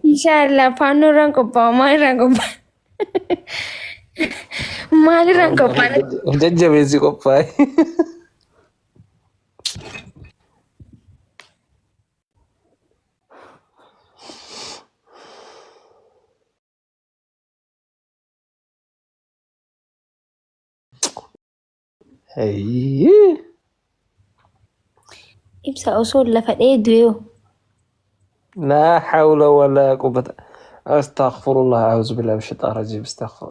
Inshallah fanno ranko pa mai ranko pa. Mali ranko pa. jajjabeessi qophaa'e. Ibsa usul la fadhee du'e. لا حول ولا قوة. استغفر الله اعوذ بالله من الشيطان الرجيم استغفر.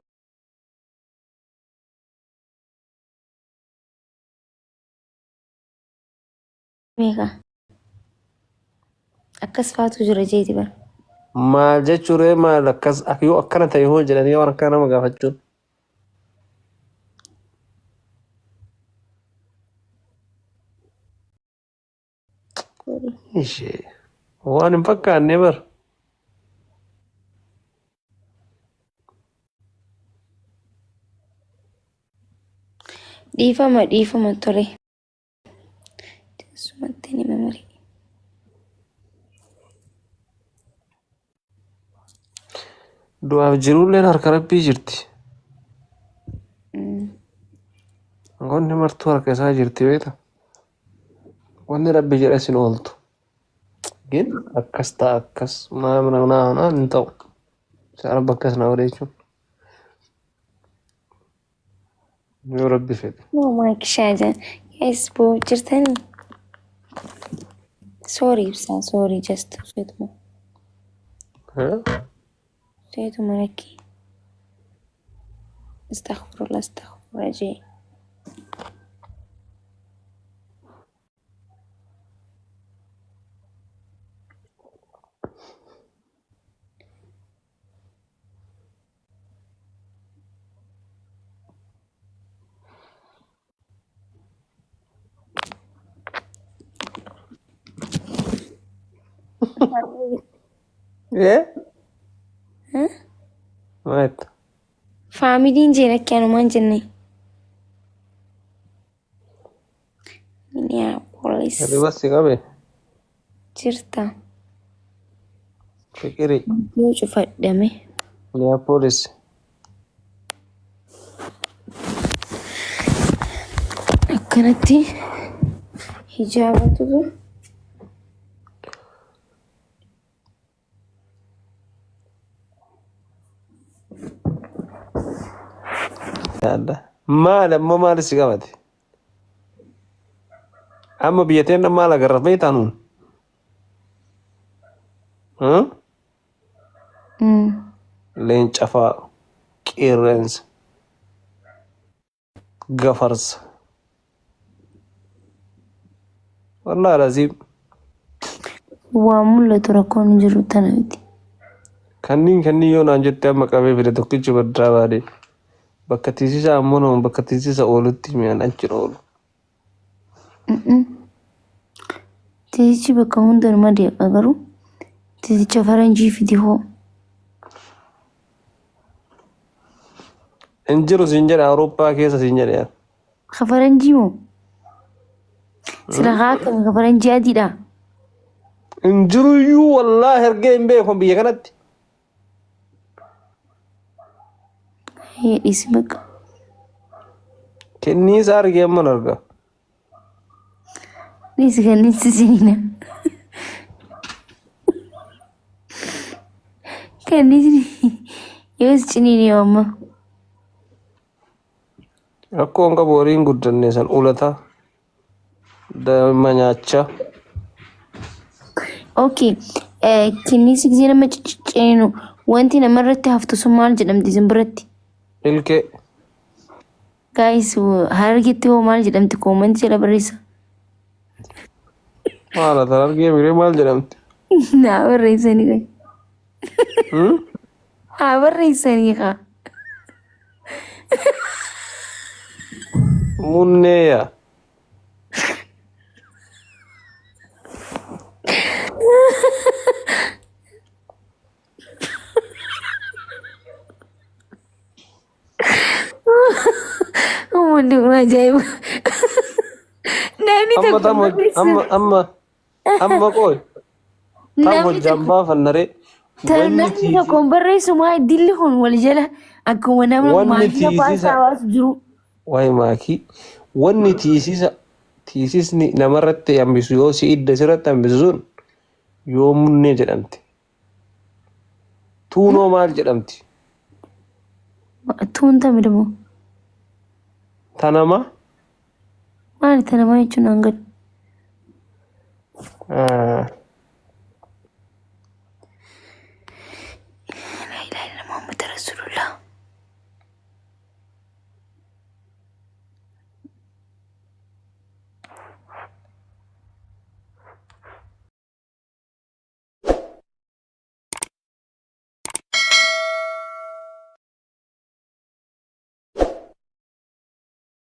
Meeqa akkas faatu jira jeeti bara. maal jechuure maal akkas yoo akkana ta'e hoo jedhanii waan akkana nama gaafachuun. Ishee waan hin fakkaanne bar. Dhiifama tole. Sumatti ni mamari. Du'aaf jiruulleen harka rabbii jirti. Wanni martuu harka isaa jirti beekta. Wanni rabbi jedhe sin ooltu. Gin akkas ta'a akkas naa hin ta'u. Isaa rabbi akkas na godhe jechuun. Yoo rabbi fedhe. Oh my shaajan. Yes boo jirtani. Sorry ibsa sorry just seetuma rakki. Astaghfirullah jee. Maet. Faamiliin jee rakki anumaan jenne. Minneapolis Ribas si qabe. jirta. Fiqiri. Yoo cufadhame. Minneapolis. Akkanatti hijaabatu Yaadda. Maal ammoo maal si qabate? Amma biyya teenya maal agarra beektaa nuun? Leenca fa'aa, qeerransa, gafarsa. Wallaahi laziim. waan mul'atu rakkoon hin jiru tana miti. Kanniin yoo naan jette amma qabee fide tokkichi baddaa baadee. Bakka tiisisaa ammoo nama bakka tiisisa oolutti mi'aan achi oolu. Tiisichi bakka hundumaa deeqa garuu tiisicha faranjii fidi hoo. Hin jiru siin jedha Awurooppaa keessa siin jedha. Ka faranjii moo? Sila haa akkami ka faranjii adiidha? Hin jiru iyyuu wallaahi argee hin beeku biyya kanatti. Dhiisi bakka. Kenniisa argee amman arga. Dhiisi kanniisi siniina. Kanniisi yoos ciniini amma. Rakkoon qabu horiin guddanne san ulata. Daa'imma nyaachaa. Okay. Kinniisi gisee nama cicciinu wanti namarratti haftu sun maal jedhamti isin biratti? Ilkee. Guys, hargitti hoo maal jedhamti koomantii jala barreessa. Maala tan argee miree maal jedhamti? Naa barreessanii kai. Haa barreessanii kaa. Munneeya. Mundi kun ajaiba. Namni tokko Amma qoy. Tahu jamba fanare. namni tokko barreessu maa dilli kun wal jala akkuma nama Wanni maatii paasaa waasu jiru. Wayi maaki. Wanni tiisisni namarratti hambisu yoo si idda sirratti hambisu sun yoo munnee jedhamti. Tuunoo maal jedhamti? Tuun tammi demo. Tanama? Maali tanama jechuun hanga.